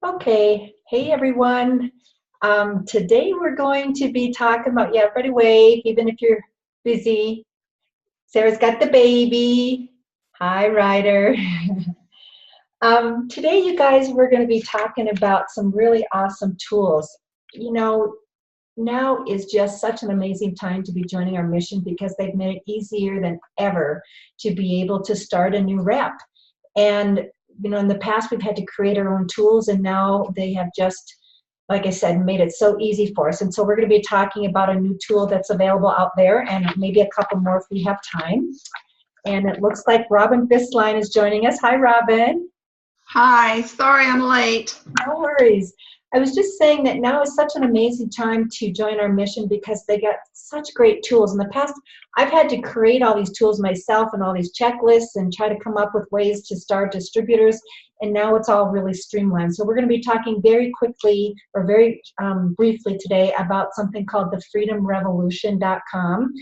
Okay, hey everyone. Today we're going to be talking about, yeah, everybody wave, even if you're busy. Sarah's got the baby. Hi, Ryder. Today, you guys, we're going to be talking about some really awesome tools. You know, now is just such an amazing time to be joining our mission because they've made it easier than ever to be able to start a new rep. And you know, in the past we've had to create our own tools, and now they have just, like I said, made it so easy for us. And so we're going to be talking about a new tool that's available out there, and maybe a couple more if we have time. And it looks like Robin Fistline is joining us. Hi, Robin. Hi, sorry I'm late. No worries. I was just saying that now is such an amazing time to join our mission because they got such great tools. In the past, I've had to create all these tools myself and all these checklists and try to come up with ways to start distributors, and now it's all really streamlined. So we're going to be talking very quickly or very briefly today about something called the freedomrevolution.com.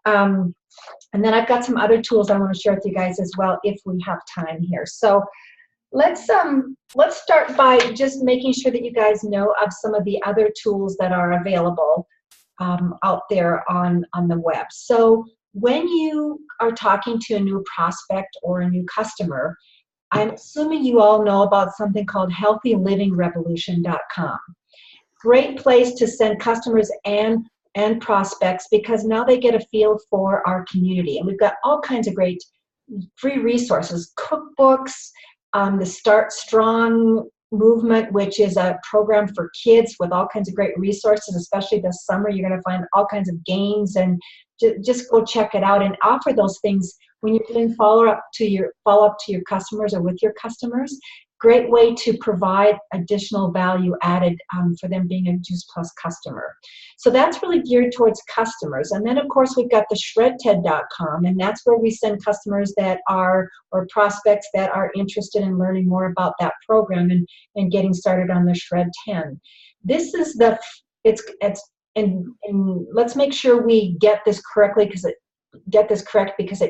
And then I've got some other tools I want to share with you guys as well if we have time here. So let's start by just making sure that you guys know of some of the other tools that are available out there on the web. So when you are talking to a new prospect or a new customer, I'm assuming you all know about something called healthylivingrevolution.com. Great place to send customers and prospects because now they get a feel for our community. And we've got all kinds of great free resources, cookbooks, the Start Strong movement, which is a program for kids with all kinds of great resources, especially this summer. You're going to find all kinds of games, and just go check it out and offer those things when you're doing follow-up to your customers or with your customers. Great way to provide additional value added for them being a Juice Plus customer. So that's really geared towards customers. And then, of course, we've got the shredted.com, and that's where we send customers that are, or prospects that are interested in learning more about that program and getting started on the Shred 10. This is and let's make sure we get this correctly because it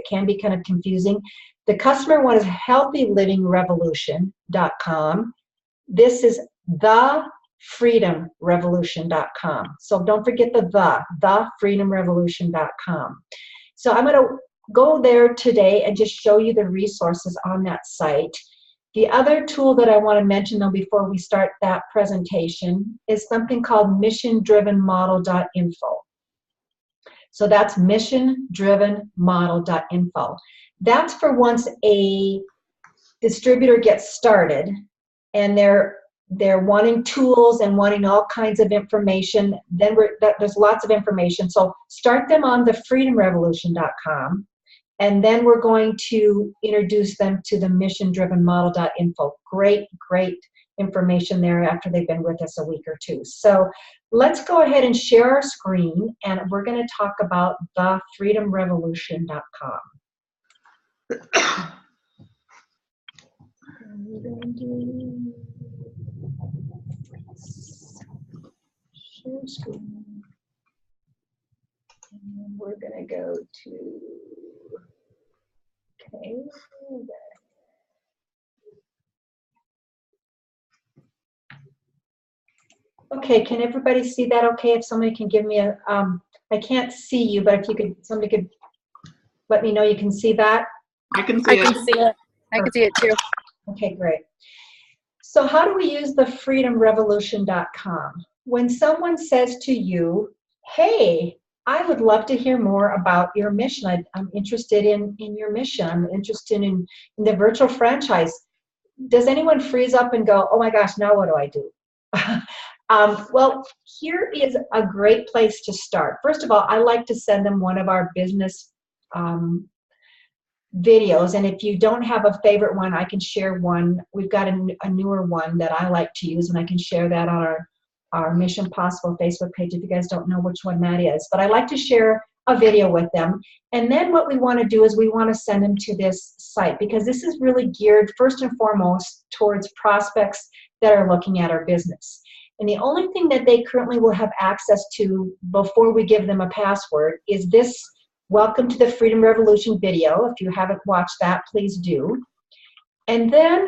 can be kind of confusing. The customer one is healthylivingrevolution.com. This is thefreedomrevolution.com. So don't forget thefreedomrevolution.com. So I'm going to go there today and just show you the resources on that site. The other tool that I want to mention, though, before we start that presentation is something called missiondrivenmodel.info. So that's missiondrivenmodel.info. That's for once a distributor gets started and they're wanting tools and wanting all kinds of information. Then there's lots of information. So start them on the freedomrevolution.com, and then we're going to introduce them to the missiondrivenmodel.info. Great information there after they've been with us a week or two. So let's go ahead and share our screen, and we're going to talk about thefreedomrevolution.com. Share screen. And we're going to go to, okay. Okay, can everybody see that okay? If somebody can give me a, I can't see you, but if you could, somebody could let me know you can see that. I can see it. I can see it too. Okay, great. So how do we use the freedomrevolution.com? When someone says to you, hey, I would love to hear more about your mission. I'm interested in your mission. I'm interested in the virtual franchise. Does anyone freeze up and go, oh my gosh, now what do I do? Well, here is a great place to start. First of all, I like to send them one of our business videos, and if you don't have a favorite one, I can share one. We've got a newer one that I like to use, and I can share that on our Mission Possible Facebook page if you guys don't know which one that is. But I like to share a video with them, and then what we want to do is we want to send them to this site because this is really geared first and foremost towards prospects that are looking at our business. And the only thing that they currently will have access to before we give them a password is this Welcome to the Freedom Revolution video. If you haven't watched that, please do. And then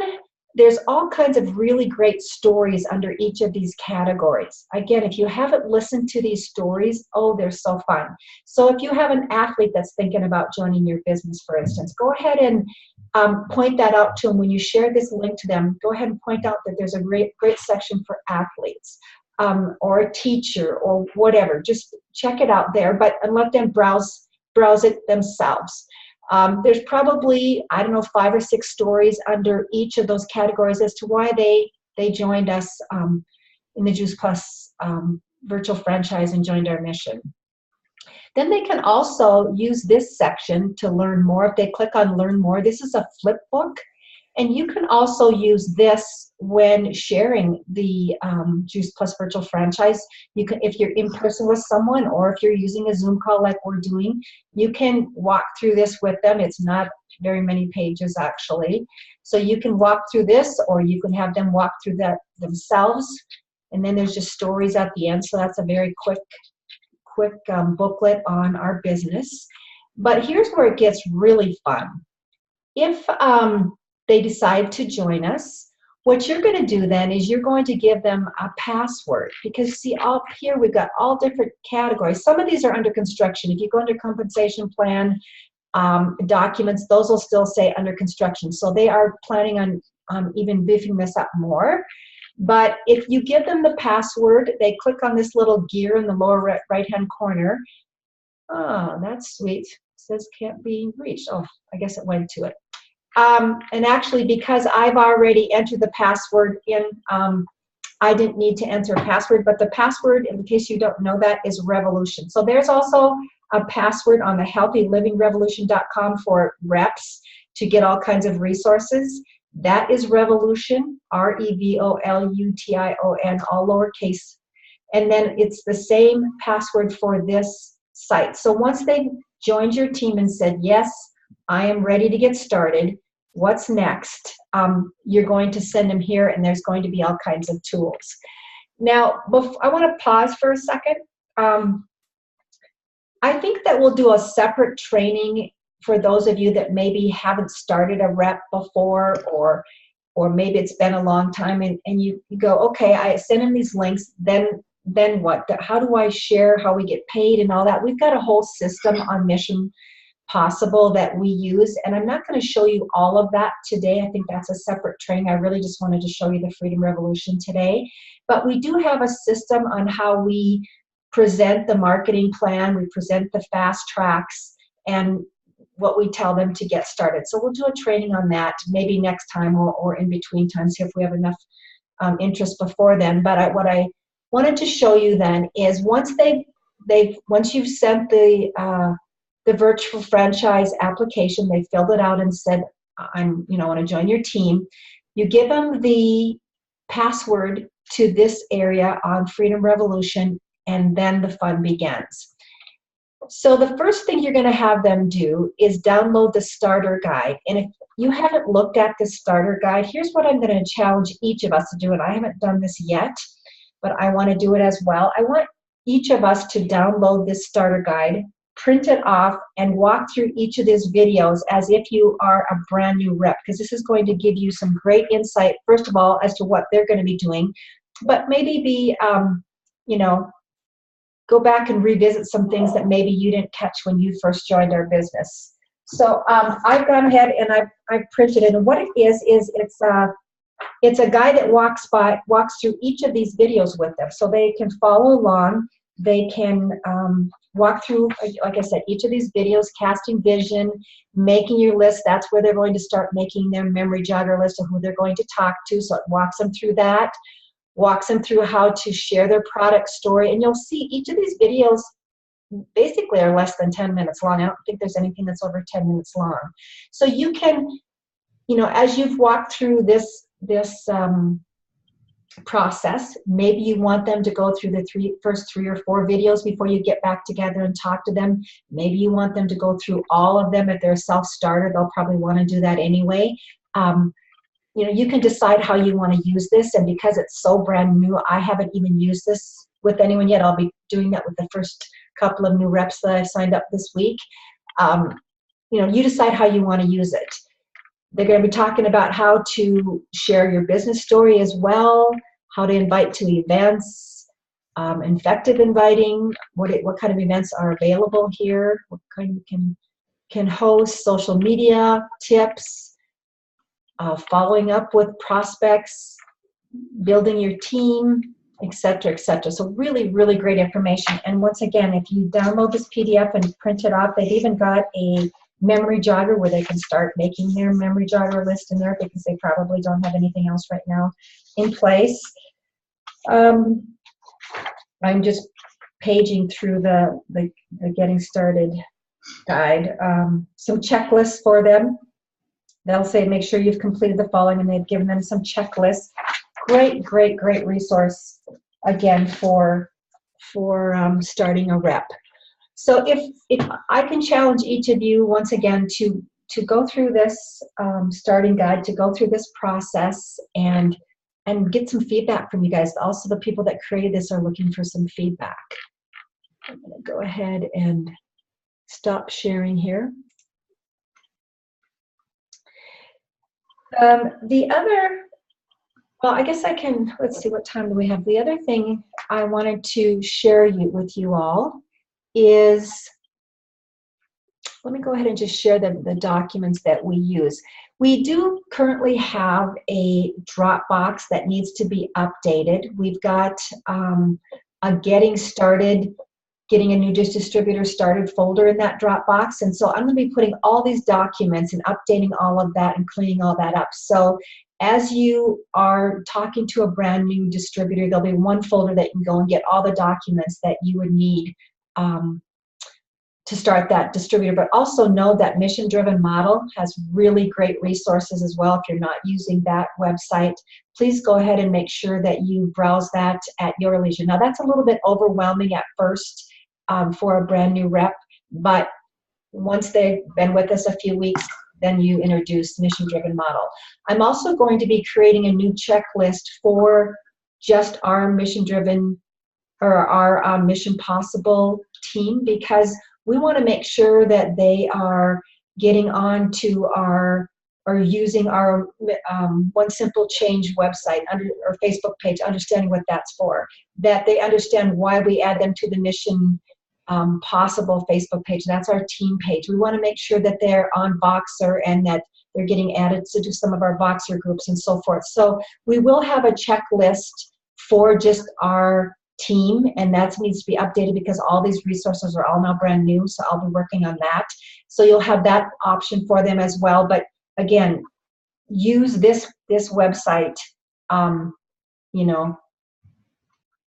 there's all kinds of really great stories under each of these categories. Again, if you haven't listened to these stories, oh, they're so fun. So if you have an athlete that's thinking about joining your business, for instance, go ahead and point that out to them. When you share this link to them, go ahead and point out that there's a great section for athletes, or a teacher, or whatever. Just check it out there, and let them browse it themselves. There's probably, I don't know, 5 or 6 stories under each of those categories as to why they joined us in the Juice Plus virtual franchise and joined our mission. Then they can also use this section to learn more. If they click on Learn More, this is a flip book. And you can also use this when sharing the Juice Plus virtual franchise. You can, if you're in person with someone, or if you're using a Zoom call like we're doing, you can walk through this with them. It's not very many pages, actually. So you can walk through this, or you can have them walk through that themselves. And then there's just stories at the end. So that's a very quick booklet on our business. But here's where it gets really fun. If they decide to join us, what you're going to do then is you're going to give them a password, because see, up here we've got all different categories. Some of these are under construction. If you go under compensation plan, documents, those will still say under construction. So they are planning on even beefing this up more. But if you give them the password, they click on this little gear in the lower right-hand corner. Oh, that's sweet. It says can't be reached. Oh, I guess it went to it. And actually, because I've already entered the password in, I didn't need to enter a password, but the password, in case you don't know that, is Revolution. So there's also a password on the healthylivingrevolution.com for reps to get all kinds of resources. That is Revolution, REVOLUTION, all lowercase. And then it's the same password for this site. So once they've joined your team and said, yes, I am ready to get started, what's next? You're going to send them here, and there's going to be all kinds of tools. Now, I want to pause for a second. I think that we'll do a separate training for those of you that maybe haven't started a rep before, or maybe it's been a long time, and you go, okay, I send them these links, then what? How do I share how we get paid and all that? We've got a whole system on Mission Possible that we use, and I'm not going to show you all of that today. I think that's a separate training. I really just wanted to show you the Freedom Revolution today. But we do have a system on how we present the marketing plan, we present the fast tracks, and what we tell them to get started. So we'll do a training on that maybe next time, or in between times if we have enough interest before then. But what I wanted to show you then is once you've sent the virtual franchise application, they filled it out and said, I want to join your team. You give them the password to this area on Freedom Revolution, and then the fun begins. So the first thing you're going to have them do is download the starter guide. And if you haven't looked at the starter guide, here's what I'm going to challenge each of us to do. And I haven't done this yet, but I want to do it as well. I want each of us to download this starter guide, print it off, and walk through each of these videos as if you are a brand new rep, because this is going to give you some great insight, first of all, as to what they're going to be doing, but maybe go back and revisit some things that maybe you didn't catch when you first joined our business. So I've gone ahead and I've printed it, and what it is it's a guide that walks through each of these videos with them, so they can follow along. They can walk through, like I said, each of these videos, casting vision, making your list. That's where they're going to start making their memory jogger list of who they're going to talk to. So it walks them through that, walks them through how to share their product story. And you'll see each of these videos basically are less than 10 minutes long. I don't think there's anything that's over 10 minutes long. So you can, as you've walked through this process, maybe you want them to go through the first 3 or 4 videos before you get back together and talk to them. Maybe you want them to go through all of them. If they're a self-starter, they'll probably want to do that anyway. You can decide how you want to use this, and because it's so brand new, I haven't even used this with anyone yet. I'll be doing that with the first couple of new reps that I've signed up this week. You decide how you want to use it. They're going to be talking about how to share your business story as well, how to invite to events, effective inviting, what kind of events are available here, what kind can host, social media tips, following up with prospects, building your team, etc., etc. So really, really great information. And once again, if you download this PDF and print it off, they've even got a memory jogger where they can start making their memory jogger list in there because they probably don't have anything else right now in place. I'm just paging through the getting started guide. Some checklists for them. They'll say, make sure you've completed the following, and they've given them some checklists. Great, great, great resource, again, for starting a rep. So if I can challenge each of you, once again, to go through this starting guide, to go through this process and get some feedback from you guys. Also, the people that created this are looking for some feedback. I'm going to go ahead and stop sharing here. The other, well, I guess I can, let's see, what time do we have? The other thing I wanted to share with you all is, let me go ahead and just share the documents that we use. We do currently have a Dropbox that needs to be updated. We've got a getting started, getting a new distributor started folder in that Dropbox. And so I'm going to be putting all these documents and updating all of that and cleaning all that up. So as you are talking to a brand new distributor, there'll be one folder that you can go and get all the documents that you would need to start that distributor. But also know that Mission Driven Model has really great resources as well. If you're not using that website, please go ahead and make sure that you browse that at your leisure. Now, that's a little bit overwhelming at first for a brand new rep, but once they've been with us a few weeks, then you introduce Mission Driven Model. I'm also going to be creating a new checklist for just our Mission Driven or our Mission Possible team, because we want to make sure that they are getting on to our or using our One Simple Change website or Facebook page, understanding what that's for, that they understand why we add them to the Mission Possible Facebook page. That's our team page. We want to make sure that they're on Voxer and that they're getting added to some of our Voxer groups and so forth. So we will have a checklist for just our team, and that needs to be updated because all these resources are all now brand new, so I'll be working on that. So you'll have that option for them as well. But again, use this website you know,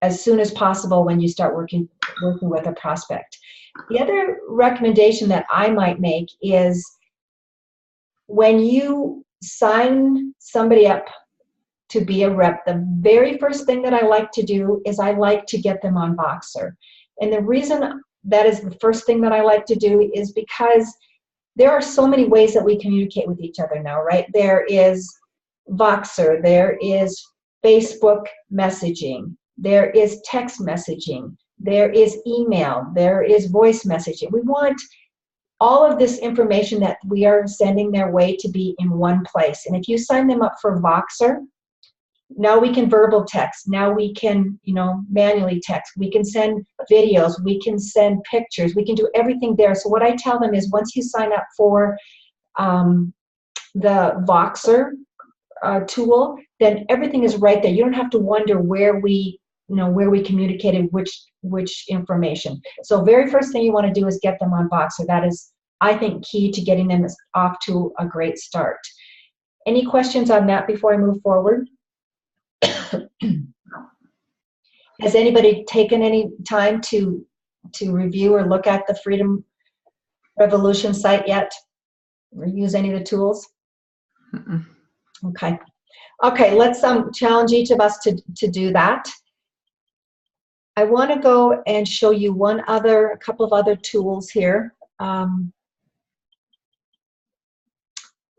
as soon as possible when you start working with a prospect. The other recommendation that I might make is when you sign somebody up to be a rep, the very first thing that I like to do is I like to get them on Voxer. And the reason that is the first thing that I like to do is because there are so many ways that we communicate with each other now, right? There is Voxer, there is Facebook messaging, there is text messaging, there is email, there is voice messaging. We want all of this information that we are sending their way to be in one place. And if you sign them up for Voxer, now we can verbal text. Now we can, manually text. We can send videos. We can send pictures. We can do everything there. So what I tell them is once you sign up for the Voxer tool, then everything is right there. You don't have to wonder where we communicated which information. So very first thing you want to do is get them on Voxer. That is, I think, key to getting them off to a great start. Any questions on that before I move forward? Has anybody taken any time to review or look at the Freedom Revolution site yet, or use any of the tools? Mm-mm. Okay, let's challenge each of us to do that. I want to go and show you a couple of other tools here.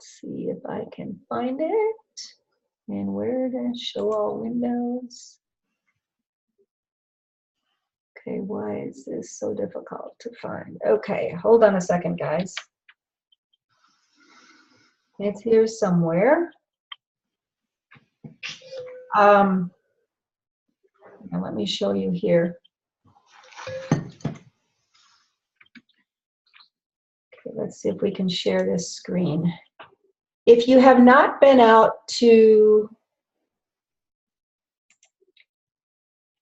See if I can find it. And where to show all windows. Okay, why is this so difficult to find? Okay, hold on a second, guys. It's here somewhere. Now let me show you here. Okay, let's see if we can share this screen. If you have not been out to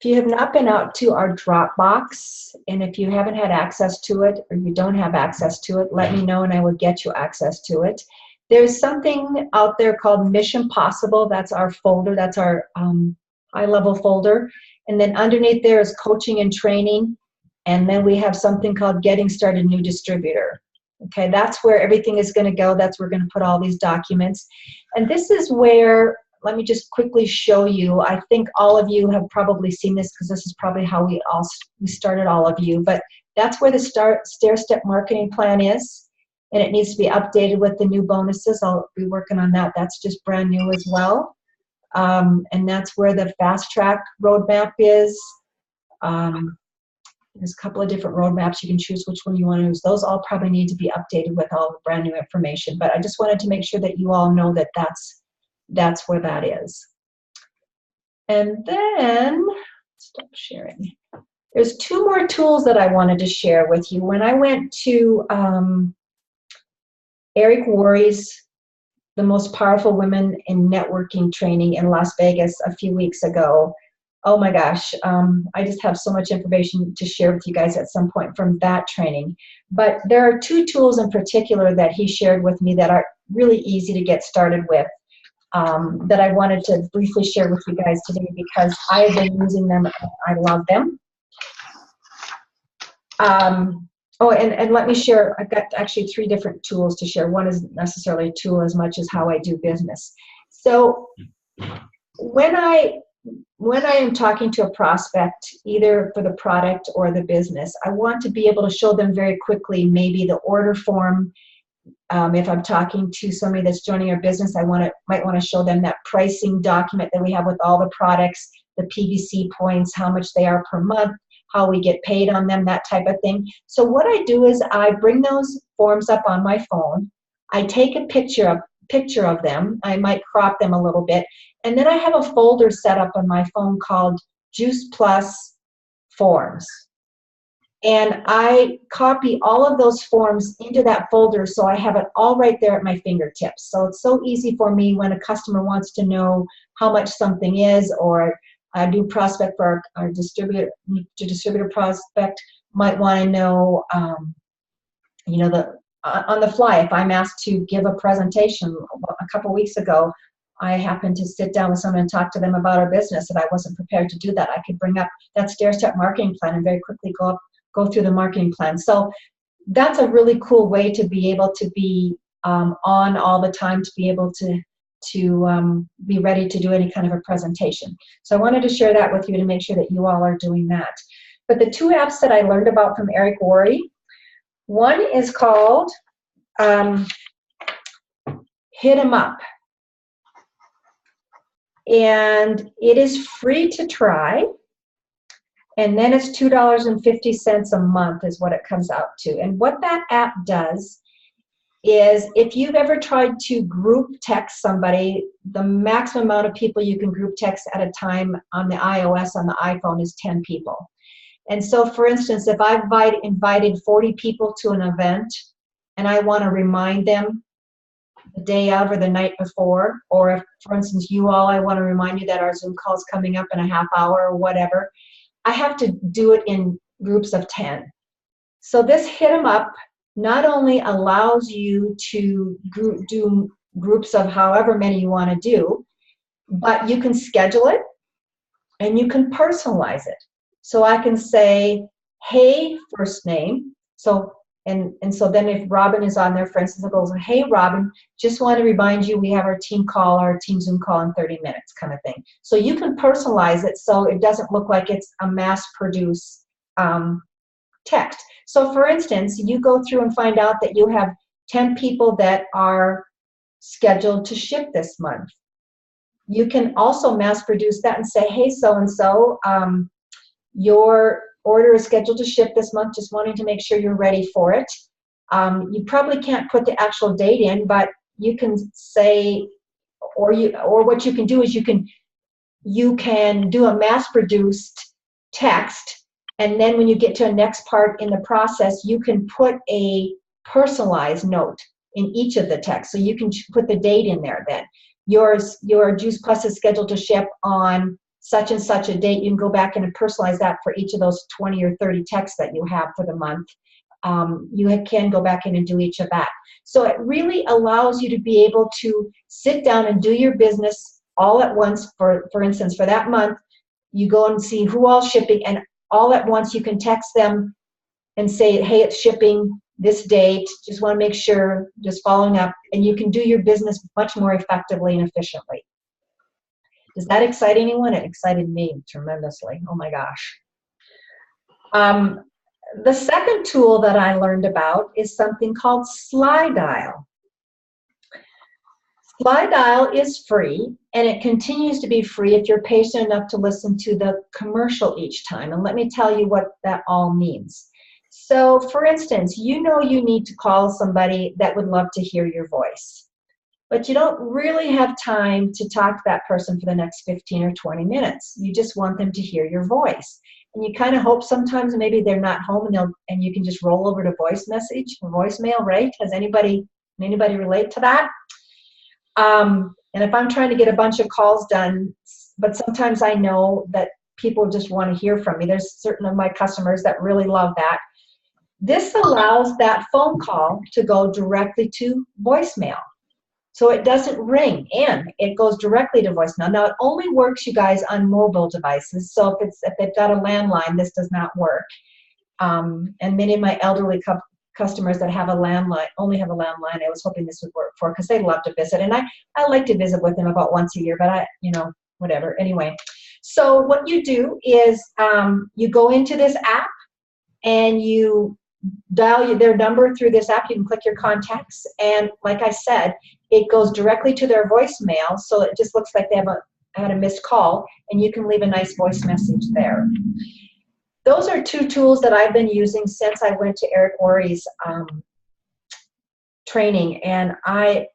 our Dropbox, and if you haven't had access to it or you don't have access to it, let me know and I will get you access to it. There's something out there called Mission Possible. That's our folder. That's our high-level folder. And then underneath there is coaching and training. And then we have something called Getting Started New Distributor. Okay, that's where everything is going to go. That's where we're going to put all these documents. And this is where, let me just quickly show you. I think all of you have probably seen this because this is probably how we started, all of you. But that's where the stair-step marketing plan is. And it needs to be updated with the new bonuses. I'll be working on that. That's just brand new as well. And that's where the fast track roadmap is. There's a couple of different roadmaps. You can choose which one you want to use. Those all probably need to be updated with all the brand new information. But I just wanted to make sure that you all know that that's where that is. And then, stop sharing. There's two more tools that I wanted to share with you. When I went to Eric Worre's The Most Powerful Women in Networking training in Las Vegas a few weeks ago, oh my gosh, I just have so much information to share with you guys at some point from that training. But there are two tools in particular that he shared with me that are really easy to get started with, that I wanted to briefly share with you guys today because I have been using them and I love them. Oh, and let me share, I've got actually 3 different tools to share. One isn't necessarily a tool as much as how I do business. So when I am talking to a prospect, either for the product or the business, I want to be able to show them very quickly maybe the order form. If I'm talking to somebody that's joining our business, I might want to show them that pricing document that we have with all the products, the PVC points, how much they are per month, how we get paid on them, that type of thing. So what I do is I bring those forms up on my phone. I take a picture of them. I might crop them a little bit. And then I have a folder set up on my phone called Juice Plus Forms. And I copy all of those forms into that folder so I have it all right there at my fingertips. So it's so easy for me when a customer wants to know how much something is, or a new prospect for our distributor prospect might want to know, you know, on the fly, if I'm asked to give a presentation. A couple weeks ago, I happened to sit down with someone and talk to them about our business, and I wasn't prepared to do that. I could bring up that stair-step marketing plan and very quickly go through the marketing plan. So that's a really cool way to be able to be on all the time, to be able to be ready to do any kind of a presentation. So I wanted to share that with you to make sure that you all are doing that. But the 2 apps that I learned about from Eric Worre, one is called Hit 'em Up. And it is free to try. And then it's $2.50 a month is what it comes out to. And what that app does is, if you've ever tried to group text somebody, the maximum amount of people you can group text at a time on the iOS, on the iPhone, is 10 people. And so, for instance, if I've invited 40 people to an event and I want to remind them the day of or the night before, or if, for instance, I want to remind you that our Zoom call is coming up in a half hour or whatever, I have to do it in groups of 10. So this Hit 'em Up not only allows you to do groups of however many you want to do, but you can schedule it and you can personalize it. So I can say, hey, first name. So and so then if Robin is on there, for instance, it goes, hey, Robin, just want to remind you we have our team Zoom call in 30 minutes kind of thing. So you can personalize it so it doesn't look like it's a mass-produced text. So for instance, you go through and find out that you have 10 people that are scheduled to ship this month. You can also mass-produce that and say, hey, so-and-so, your order is scheduled to ship this month, just wanting to make sure you're ready for it. You probably can't put the actual date in, but you can say, or what you can do is you can do a mass-produced text, and then when you get to a next part in the process, you can put a personalized note in each of the texts. So you can put the date in there then. Your Juice Plus is scheduled to ship on such and such a date. You can go back and personalize that for each of those 20 or 30 texts that you have for the month. You can go back in and do each of that. So it really allows you to be able to sit down and do your business all at once. For instance, for that month, you go and see who all's shipping, and all at once you can text them and say, hey, it's shipping this date. Just want to make sure, just following up, and you can do your business much more effectively and efficiently. Does that excite anyone? It excited me tremendously. Oh my gosh. The second tool that I learned about is something called SliDial. SliDial is free, and it continues to be free if you're patient enough to listen to the commercial each time. And let me tell you what that all means. So, for instance, you know you need to call somebody that would love to hear your voice, but you don't really have time to talk to that person for the next 15 or 20 minutes. You just want them to hear your voice. And you kind of hope sometimes maybe they're not home, and you can just roll over to voice message or voicemail, right? Does anybody relate to that? And if I'm trying to get a bunch of calls done, but sometimes I know that people just want to hear from me. There's certain of my customers that really love that. This allows that phone call to go directly to voicemail. So it doesn't ring in, it goes directly to voicemail. Now it only works, you guys, on mobile devices. So if they've got a landline, this does not work. And many of my elderly customers that have a landline, only have a landline, I was hoping this would work for, because they love to visit. And I like to visit with them about once a year, but whatever. Anyway, so what you do is you go into this app and you dial their number through this app. You can click your contacts, and like I said, it goes directly to their voicemail, so it just looks like they had a missed call, and you can leave a nice voice message there. Those are two tools that I've been using since I went to Eric Worre's training, and I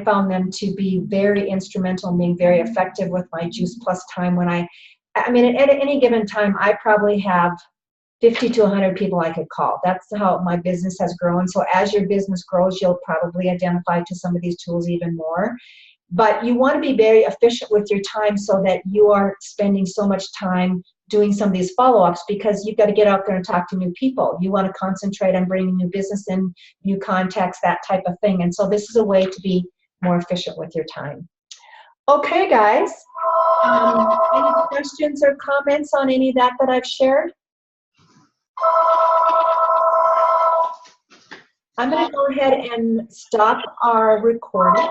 found them to be very instrumental in being very effective with my Juice Plus time. At any given time, I probably have 50 to 100 people I could call. That's how my business has grown. So as your business grows, you'll probably identify to some of these tools even more. But you want to be very efficient with your time so that you aren't spending so much time doing some of these follow-ups, because you've got to get out there and talk to new people. You want to concentrate on bringing new business in, new contacts, that type of thing. And so this is a way to be more efficient with your time. Okay, guys. Any questions or comments on any of that I've shared? I'm going to go ahead and stop our recording,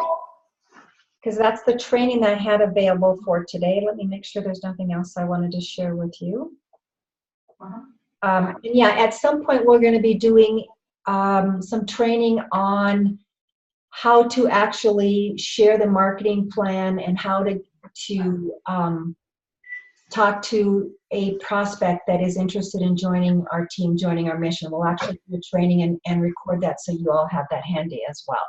because that's the training that I had available for today. Let me make sure there's nothing else I wanted to share with you. And yeah, at some point we're going to be doing some training on how to actually share the marketing plan and how to talk to a prospect that is interested in joining our team, joining our mission. We'll actually do training and record that, so you all have that handy as well.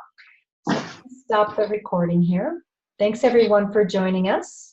So stop the recording here. Thanks everyone for joining us.